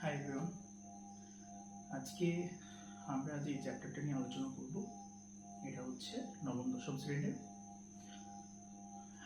Hi everyone, আজকে আমরা যে চ্যাপ্টারটা নিয়ে আলোচনা করব এটা হচ্ছে নবম দশম শ্রেণীর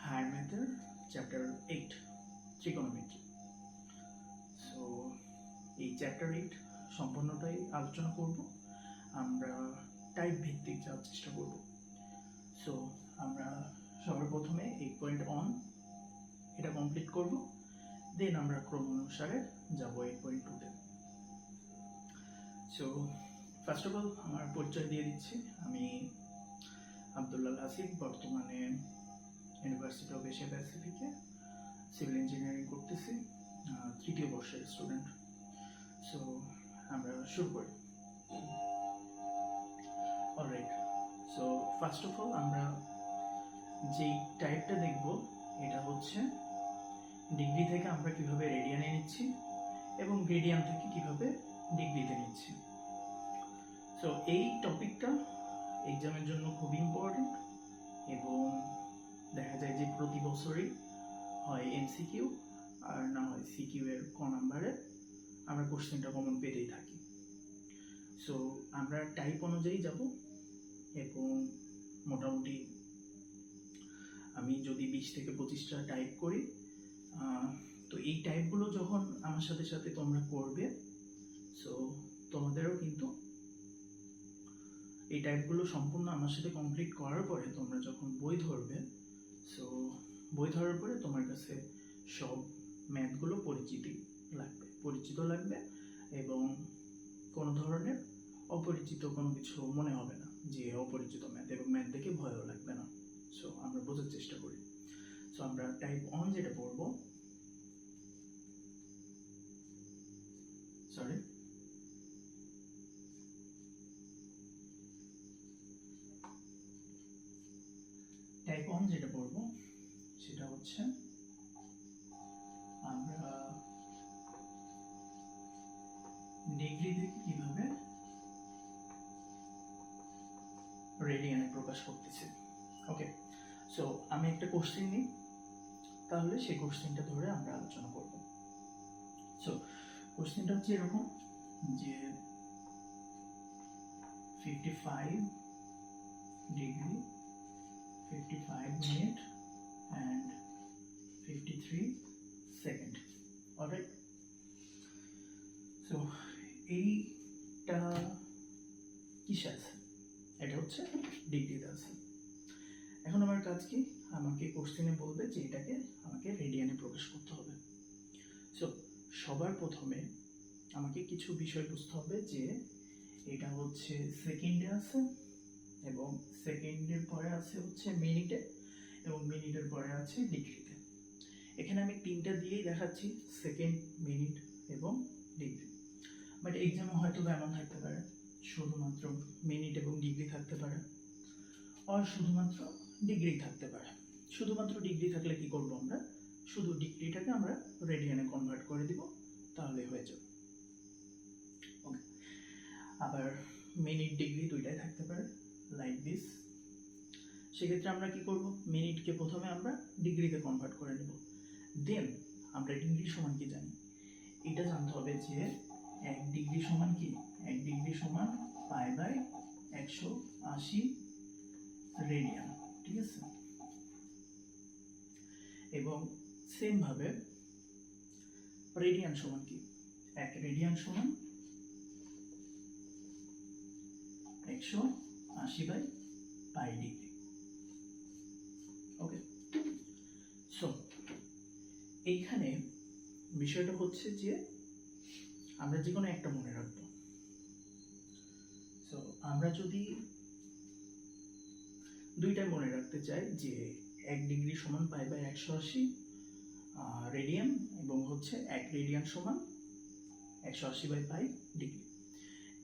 হায়ার ম্যাথের চ্যাপ্টার 8 ট্রিগোনোমেট্রি। সো এই চ্যাপ্টার 8 সম্পূর্ণটাই আলোচনা করব, আমরা টাইপ ভিত্তিক যাওয়ার চেষ্টা করব। সো আমরা সবার প্রথমে 8.1 এটা কমপ্লিট করব, দেন আমরা ক্রম অনুসারে যাব 8.2-তে। সো ফার্স্ট অফ অল আমার পরিচয় দিয়ে দিচ্ছি। আমি আব্দুল্লাহ আসিফ, বর্তমানে ইউনিভার্সিটি অফ এশিয়া প্যাসিফিকে সিভিল ইঞ্জিনিয়ারিং করতেছি, তৃতীয় বর্ষের স্টুডেন্ট। সো আমরা শুরু করি। Alright, so first of all আমরা যেই টাইপটা দেখব এটা হচ্ছে ডিগ্রি থেকে আমরা কিভাবে রেডিয়ানে নিচ্ছি এবং রেডিয়ান থেকে কিভাবে ডিগ্রিতে নিচ্ছি। সো এই টপিকটা এক্সামের জন্য খুব ইম্পর্টেন্ট এবং দেখা যায় যে প্রতি বছরই হয় এমসিকিউ আর না হয় সিকিউ এর ক নাম্বারে আমরা কোশ্চেনটা কমন পেতেই থাকি। সো আমরা টাইপ অনুযায়ী যাব এবং মোটামুটি আমি যদি 20 থেকে 25টা টাইপ করি, তো এই টাইপগুলো যখন আমার সাথে সাথে তোমরা করবে, সো তোমাদেরও কিন্তু এই টাইপগুলো সম্পূর্ণ আমার সাথে কমপ্লিট করার পরে তোমরা যখন বই ধরবে, সো বই ধরার পরে তোমার কাছে সব ম্যাথগুলো পরিচিত লাগবে এবং কোনো ধরনের অপরিচিত কোনো কিছু মনে হবে না যে অপরিচিত ম্যাথ, এবং ম্যাথ দেখে ভয়ও লাগবে না। সো আমরা বোঝার চেষ্টা করি। সো আমরা টাইপ 1 যেটা পড়বো, টাইপ 1 যেটা পড়বো সেটা হচ্ছে আমরা ডিগ্রি থেকে কিভাবে রেডিয়ানে প্রকাশ করতেছি। ওকে, সো আমি একটা কোশ্চেন নিই, তাহলে সেই কোশ্চেনটা ধরে আমরা আলোচনা করব। সো কোশ্চেনটা হচ্ছে এরকম যে 55 degree 55 minute and 53 second. Alright, so এইটা কিসে আছে? এটা হচ্ছে ডিগ্রিতে আছে। এখন আমার কাজ কি? আমাকে কোশ্চেনে বলবে যে এটাকে আমাকে রেডিয়ানে প্রকাশ করতে হবে। সো সবার প্রথমে আমাকে কিছু বিষয় বুঝতে হবে যে এটা হচ্ছে সেকেন্ডে আছে এবং সেকেন্ডের পরে আছে হচ্ছে মিনিটে এবং মিনিটের পরে আছে ডিগ্রিতে। এখানে আমি তিনটা দিয়েই দেখাচ্ছি, সেকেন্ড, মিনিট এবং ডিগ্রি। বাট এক্সামে হয়তো এমন থাকতে পারে শুধুমাত্র মিনিট এবং ডিগ্রি থাকতে পারে, আর শুধুমাত্র ডিগ্রি থাকতে পারে। শুধুমাত্র ডিগ্রি থাকলে কি করব আমরা? শুধু ডিগ্রিটাকে আমরা রেডিয়ানে কনভার্ট করে দিব, তাহলে হয়ে যাবে। ওকে, আবার মিনিট ডিগ্রি দুইটাই থাকতে পারে, লাইক দিস। সেক্ষেত্রে আমরা কি করব? মিনিটকে প্রথমে আমরা ডিগ্রিতে কনভার্ট করে নেব, দেন আমরা ডিগ্রি সমান কি জানি, এটা জানতে হবে যে 1 ডিগ্রি সমান কি? 1 ডিগ্রি সমান π/180 রেডিয়ান, ঠিক আছে? এবং সেম ভাবে রেডিয়ান সমান কি? 1 রেডিয়ান সমান 180/π ডিগ্রি। ওকে, সো এইখানে বিষয়টা হচ্ছে যে আমরা যে কোনো একটা মনে রাখবো। সো আমরা যদি দুইটাই মনে রাখতে চাই যে 1 ডিগ্রি সমান π/180 রেডিয়ান এবং হচ্ছে 1 রেডিয়ান সমান 180/π ডিগ্রি,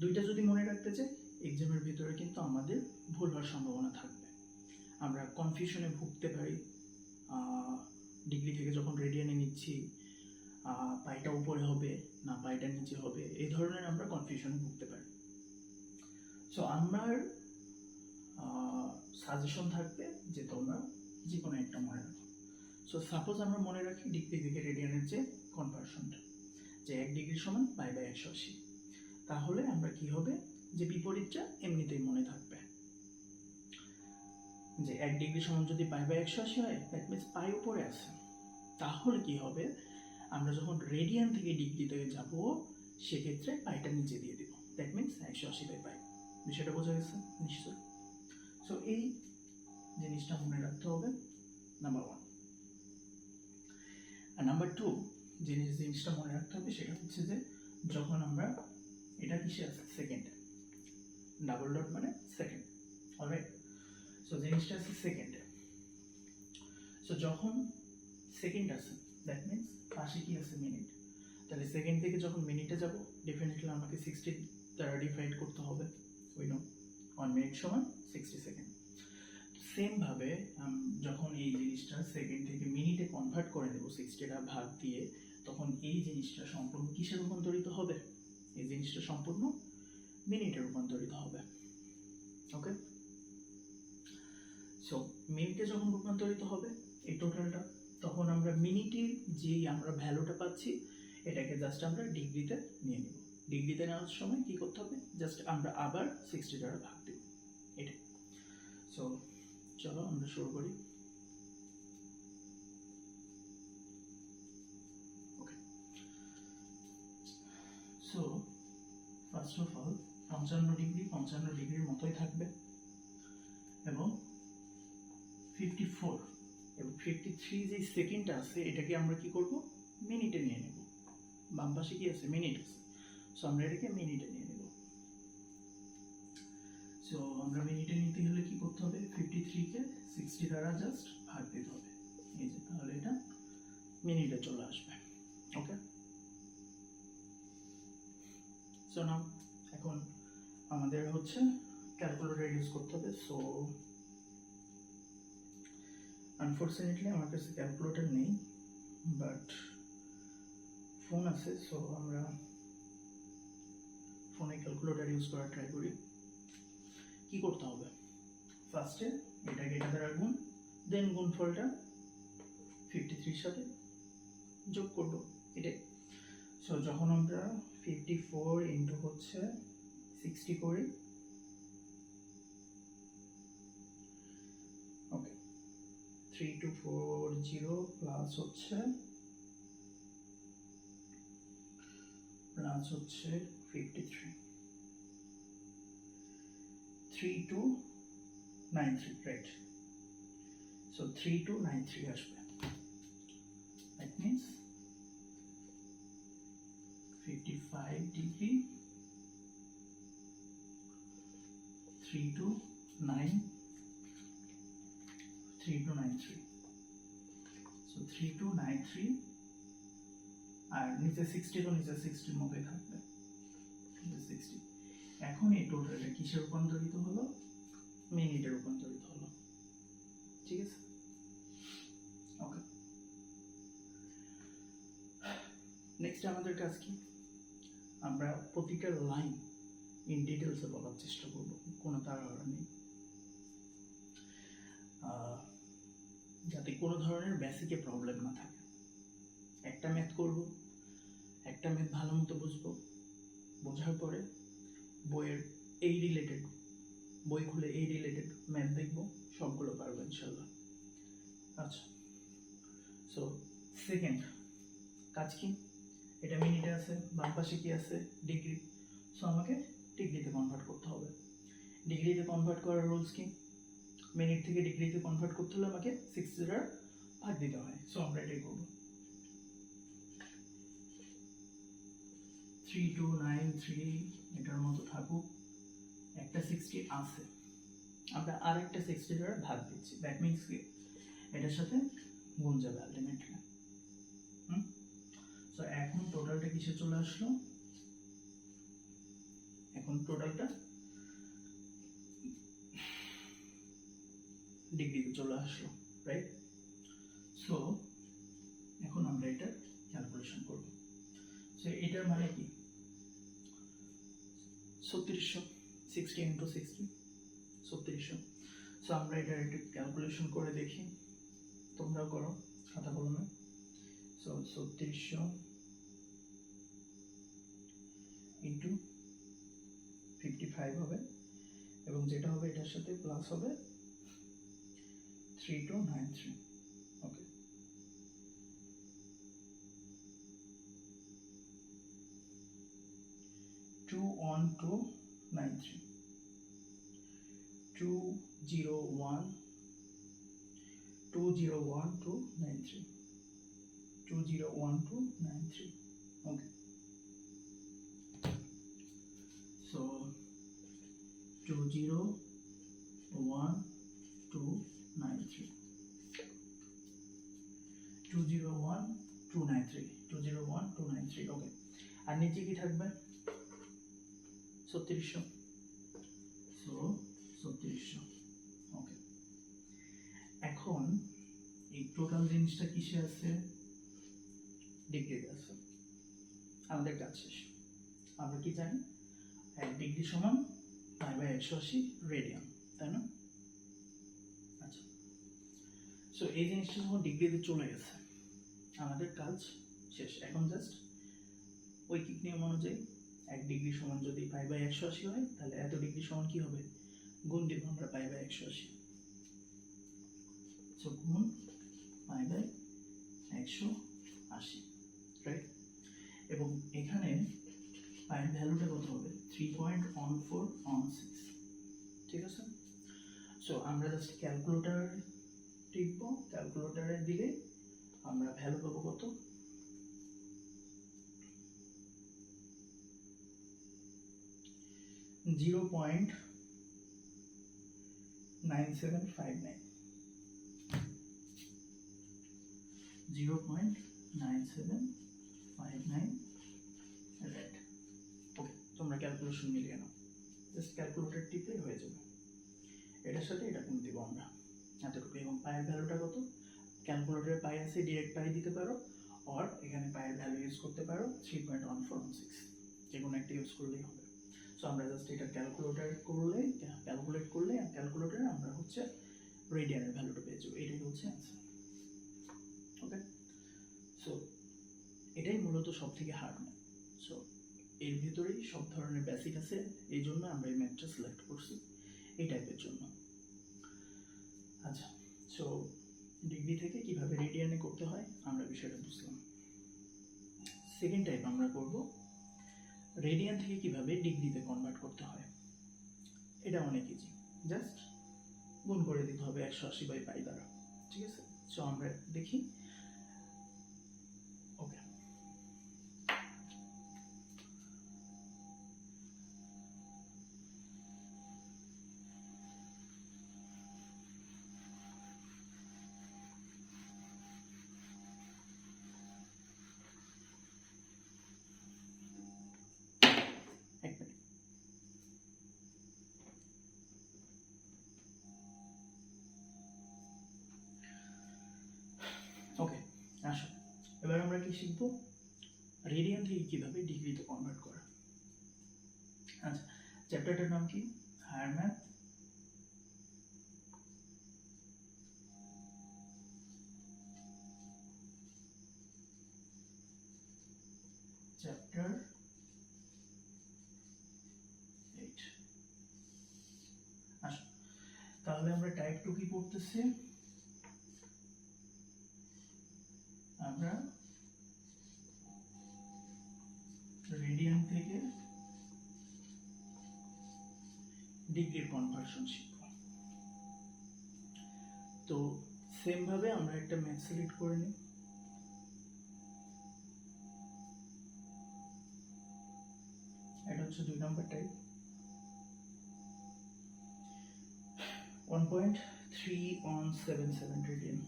দুইটা যদি মনে রাখতে চাই, এক্সামের ভিতরে কিন্তু আমাদের ভুল হওয়ার সম্ভাবনা থাকবে। আমরা কনফিউশনে ভুগতে পারি, ডিগ্রি থেকে যখন রেডিয়ানে নিচ্ছি পাইটা উপরে হবে না পাইটা নিচে হবে, এই ধরনের আমরা কনফিউশনে ভুগতে পারি। সো আমার সাজেশন থাকবে যে তোমরা যে কোনো একটা মনে রাখো। সো সাপোজ আমরা মনে রাখি ডিগ্রি থেকে রেডিয়ানের যে কনভার্সনটা, যে 1 ডিগ্রি সমান π/180। তাহলে আমরা কি হবে, যে বিপরীতটা এমনিতেই মনে থাকবে, যে 1 ডিগ্রি সমান যদি π/180 হয়, দ্যাট মিনস পাই উপরে আছে। তাহলে কি হবে, আমরা যখন রেডিয়ান থেকে ডিগ্রিতে যাব সেক্ষেত্রে পাইটা নিচে দিয়ে দিব, দ্যাট মিনস 180/π। বিষয়টা বোঝা গেছে নিশ্চয়? সো এই জিনিসটা মনে রাখতে হবে, নাম্বার 1। আর নাম্বার 2 জিনিসটা মনে রাখতে হবে সেটা হচ্ছে যে যখন আমরা, এটা কিসে আছে, সেকেন্ড, ডাবল ডট মানে সেকেন্ড, অলরাইট? সো জিনিসটা আছে সেকেন্ডে। সো যখন সেকেন্ড আছে, দ্যাট মিনস পাশে কি আছে, মিনিট। তাহলে সেকেন্ড থেকে যখন মিনিটে যাব, ডেফিনেটলি আমাকে 60 দ্বারা ডিভাইড করতে হবে। উই নো 1 মিনিট সমান 60 সেকেন্ড। সেম ভাবে যখন এই জিনিসটা সেকেন্ড থেকে মিনিটে কনভার্ট করে দেবো 60টা ভাগ দিয়ে, তখন এই জিনিসটা সম্পূর্ণ কিসে রূপান্তরিত হবে, এই জিনিসটা সম্পূর্ণ মিনিটে রূপান্তরিত হবে। ওকে, সো মিনিটে যখন রূপান্তরিত হবে এই টোটালটা, তখন আমরা মিনিটের যেই আমরা ভ্যালুটা পাচ্ছি এটাকে জাস্ট আমরা ডিগ্রিতে নিয়ে নেব। ডিগ্রিতে নেওয়ার সময় কি করতে হবে, জাস্ট আমরা আবার 60 দ্বারা ভাগ দেব, এটাই। সো চলো আমরা শুরু করি। ওকে, সো ফার্স্ট অফ অল 55 ডিগ্রির মতোই থাকবে, এবং 54 এবং 53 যে সেকেন্ডটা আছে এটাকে আমরা কি করব, মিনিটে নিয়ে নেব। বাম পাশে কি আছে, মিনিট আছে। সো আমরা এটাকে মিনিটে নিয়ে নেব। সো আমরা মিনিটে নিতে হলে কি করতে হবে, 53 কে 60 দ্বারা জাস্ট ভাগ দিতে হবে, এই যে, তাহলে এটা মিনিটে চলে আসবে। ওকে, সো নাও এখন আমাদের হচ্ছে ক্যালকুলেটর ইউজ করতে হবে। সো আনফরচুনেটলি আমার কাছে ক্যালকুলেটর নেই, বাট ফোন আছে। সো আমরা ফোনে ক্যালকুলেটর ইউজ করার ট্রাই করি। কি করতে হবে, ফার্স্টে এটাকে এটা দ্বারা গুণ, দেন গুণফলটা 53 সাথে যোগ করব, এটাই। সো যখন আমরা 54 ইন্টু হচ্ছে 60 করি, ওকে, 3240 প্লাস হচ্ছে 53 3293, রাইট? সো 3293 আসবে, দ্যাট মিনস 55 ডিগ্রি 3293। সো 3293, আর নিচে 60 তো নিচে 60 মতোই থাকবে, 60। এখন এই টোটালটা কিসে রূপান্তরিত হলো, মিনিটে রূপান্তরিত হলো, ঠিক আছে? ওকে, নেক্সট আমাদের কাজ কি, আমরা প্রতিটা লাইন ইন ডিটেলসে বলার চেষ্টা করব, কোনো তাড়াহুড়া নেই, যাতে কোনো ধরনের বেসিকে প্রবলেম না থাকে। একটা ম্যাথ করব, একটা ম্যাথ ভালো মতো বুঝবো, বোঝার পরে বইয়ের এই রিলেটেড, বই খুলে এই রিলেটেড ম্যাথ দেখব, সবগুলো পারবো ইনশাল্লাহ। আচ্ছা, সো সেকেন্ড কাজ কি, এটা মিনিটে আছে, বাম পাশে কি আছে, ডিগ্রি। সো আমাকে ডিগ্রিতে কনভার্ট করতে হবে। ডিগ্রিতে কনভার্ট করার রুলস কি, মিনিট থেকে ডিগ্রিতে কনভার্ট করতে হলে আমাকে 60 দ্বারা ভাগ দিতে হয়। সো আমরা এটাই করবো। 3293 এটার মতো থাকুক, একটা 60 আছে, আমরা আর একটা 60 দ্বারা ভাগ দিচ্ছি, দ্যাট মিনস কি এটার সাথে গুণ যাবে আলটিমেটলি। সো এখন টোটালটা কিসে চলে আসলো, এখন টোটালটা ডিগ্রিতে চলে আসলো, রাইট? সো এখন আমরা এটা ক্যালকুলেশন করব। সো এটার মানে কি, 3600, 60 ইন্টু 60, 3600। সো আমরা এটা একটু ক্যালকুলেশন করে দেখি, তোমরাও করো খাতা কলমে। সো 3600 ইন্টু 55 হবে, এবং যেটা হবে এটার সাথে প্লাস হবে 3293। Okay, two one two 93, 201 201 293. Okay, so 201293 201293 okay. আর নিচে কি থাকবে? 3600, সো 3600। ওকে, এখন এই টোটাল জিনিসটা কিসে আছে? ডিগ্রিতে আছে। আমাদের কাজ শেষ। আমরা কি জানি? 1 ডিগ্রি সমান π/180 রেডিয়ান, তাই না? আচ্ছা, সো এই জিনিসটা যখন ডিগ্রিতে চলে গেছে, আমাদের কাজ শেষ। এখন জাস্ট ঐকিক নিয়ম অনুযায়ী 1 ডিগ্রি সমান যদি π/180 হয়, তাহলে এত ডিগ্রি সমান কি হবে? গুণ দিব আমরা π/180, সো গুণ π/180, রাইট? এবং এখানে পায়ের ভ্যালুটা কত হবে? 3.1416, ঠিক আছে? সো আমরা জাস্ট ক্যালকুলেটর টিপবো, ক্যালকুলেটরে দিলে আমরা ভ্যালু পাবো কত? 0.9759, 0.9759, রাইট? ওকে, তোমরা ক্যালকুলেশন মিলিয়ে নাও, জাস্ট ক্যালকুলেটর টিপে হয়ে যাবে। এটার সাথে এটা গুণ দিব আমরা, এতটুকু। এবং পায়ের ভ্যালুটা কত? ক্যালকুলেটরে পাই আছে, ডিরেক্ট পাই দিতে পারো, আর এখানে পায়ের ভ্যালু ইউজ করতে পারো 3.1416, যে কোনো একটা ইউজ করলেই হবে। সো আমরা জাস্ট এটা ক্যালকুলেট করলে ক্যালকুলেটরে আমরা হচ্ছে রেডিয়ানের ভ্যালুটা পেয়ে যাবো। এটাই হচ্ছে অ্যান্সার। ওকে, সো এটাই মূলত সব থেকে হার্ড ম্যাথ। সো এর ভিতরেই সব ধরনের বেসিক আছে, এই জন্য আমরা এই ম্যাথটা সিলেক্ট করছি এই টাইপের জন্য। আচ্ছা, সো ডিগ্রি থেকে কিভাবে রেডিয়ানে করতে হয় আমরা বিষয়টা বুঝলাম। সেকেন্ড টাইপ আমরা করব রেডিয়ান থেকে কিভাবে ডিগ্রিতে কনভার্ট করতে হয়। এটা অনেক ইজি, জাস্ট গুণ করে দিতে হবে 180/π দ্বারা, ঠিক আছে? সো আমরা দেখি। ওকে, এক মিনিট। ওকে, আসো এবার আমরা কি শিখবো? রেডিয়ান থেকে কিভাবে ডিগ্রিতে কনভার্ট করা। আচ্ছা, চ্যাপ্টারটার নাম কি? Higher math chapter 8। আসো, তাহলে আমরা টাইপ 2 কি পড়তেছি? আমরা রেডিয়ান থেকে ডিগ্রির কনভার্সন শিখব। তো সেম ভাবে আমরা একটা ম্যাথ সিলেক্ট করে নিই। এটা হচ্ছে 2 নম্বর টাইপ, 1.3177 রেডিয়ান।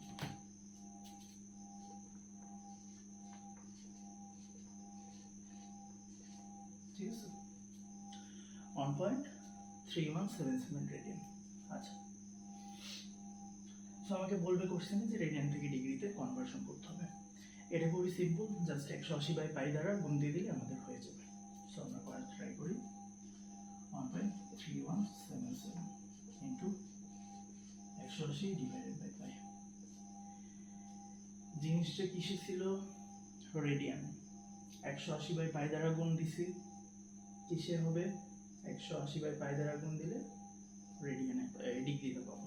ঠিক আছে, 1.3177 রেডিয়ান। আচ্ছা, সো আমাকে বলবে কোশ্চেনে যে রেডিয়ান থেকে ডিগ্রিতে কনভার্সন করতে হবে। এটা খুবই সিম্পল, জাস্ট 180/π দ্বারা গুণ দিয়ে দিলে আমাদের হয়ে যাবে। সো আমরা করার ট্রাই করি। 1.3177 ইন্টু 180/π। জিনিসটা কিসে ছিল? রেডিয়ান। 180/π দ্বারা গুণ দিছি, কিসে হবে 180/π গুণ দিলে রেডিয়ানে ডিগ্রিতে পাবো।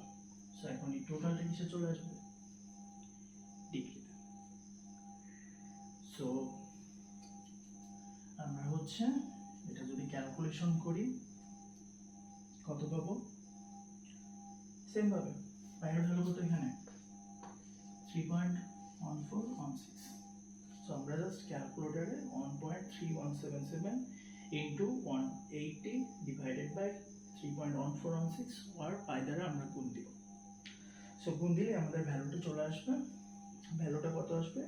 সো এখন এই টোটালটা কিসে চলে আসবে ডিগ্রিতে। সো আমরা হচ্ছে এটা যদি ক্যালকুলেশন করি কত পাবো, সেম ভাবে পাইয়ের ভ্যালু কত এখানে 3.1416। সো আমরা জাস্ট ক্যালকুলেটরে 1.3177 ইন্টু 180 ডিভাইডেড বাই 3.1416 আর পাই দ্বারা আমরা গুণ দিব। সো গুণ দিলে আমাদের ভ্যালুটা চলে আসবে। ভ্যালুটা কত আসবে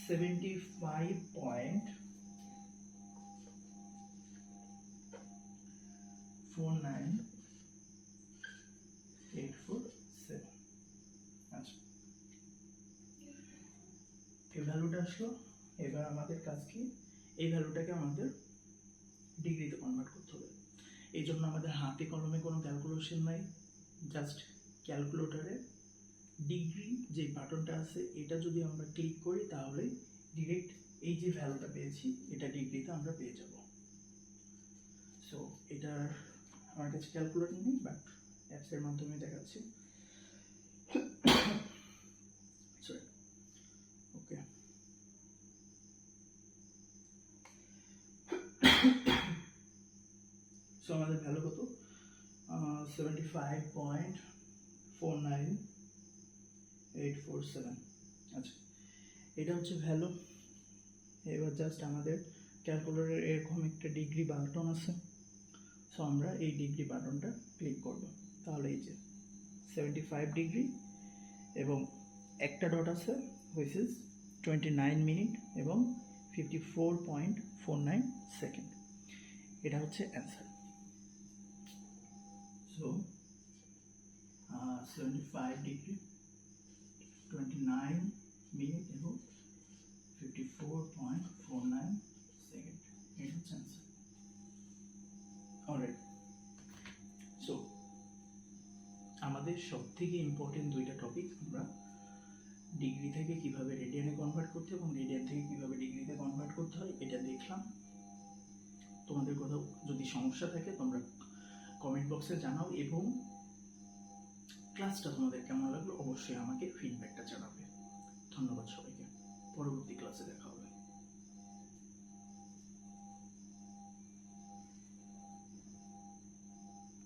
75.49847। আচ্ছা, এই ভ্যালুটা আসলো। এবার আমাদের কাজ কি, এই ভ্যালুটাকে আমাদের ডিগ্রিতে কনভার্ট করতে হবে। এই জন্য আমাদের হাতে কলমে কোনো ক্যালকুলেশন নাই, জাস্ট ক্যালকুলেটরে ডিগ্রি যে বাটনটা আছে এটা যদি আমরা ক্লিক করি তাহলে ডিরেক্ট এই যে ভ্যালুটা পেয়েছি এটা ডিগ্রিতে আমরা পেয়ে যাব। সো এটার আমার কাছে ক্যালকুলেটর নেই, বাট অ্যাপসের মাধ্যমে দেখাচ্ছি। সরি, ওকে। সো আমাদের ভ্যালু কত 75.49847। আচ্ছা, এটা হচ্ছে ভ্যালু। এবার জাস্ট আমাদের ক্যালকুলেটরে এরকম একটা ডিগ্রি বাটন আছে। সো আমরা এই ডিগ্রি বাটনটা ক্লিক করব, তাহলে এই যে 75 ডিগ্রি এবং একটা ডট আছে হুইচ ইজ 29 মিনিট এবং 54.49 সেকেন্ড। এটা হচ্ছে অ্যান্সার। সো 75 ডিগ্রি 29 মিনিট এবং 54.49 সেকেন্ড, এটা হচ্ছে অ্যান্সার। অলরাইট, সো আমাদের সব থেকে ইম্পর্টেন্ট দুইটা টপিক, আমরা ডিগ্রি থেকে কিভাবে রেডিয়ানে কনভার্ট করতে এবং রেডিয়ান থেকে কিভাবে ডিগ্রিতে কনভার্ট করতে হয় এটা দেখলাম। তোমাদের কোথাও যদি সমস্যা থাকে তোমরা কমেন্ট বক্সে জানাও এবং ক্লাসটা তোমাদের কেমন লাগলো অবশ্যই আমাকে ফিডব্যাকটা জানাবে। ধন্যবাদ সবাইকে, পরবর্তী ক্লাসে দেখা।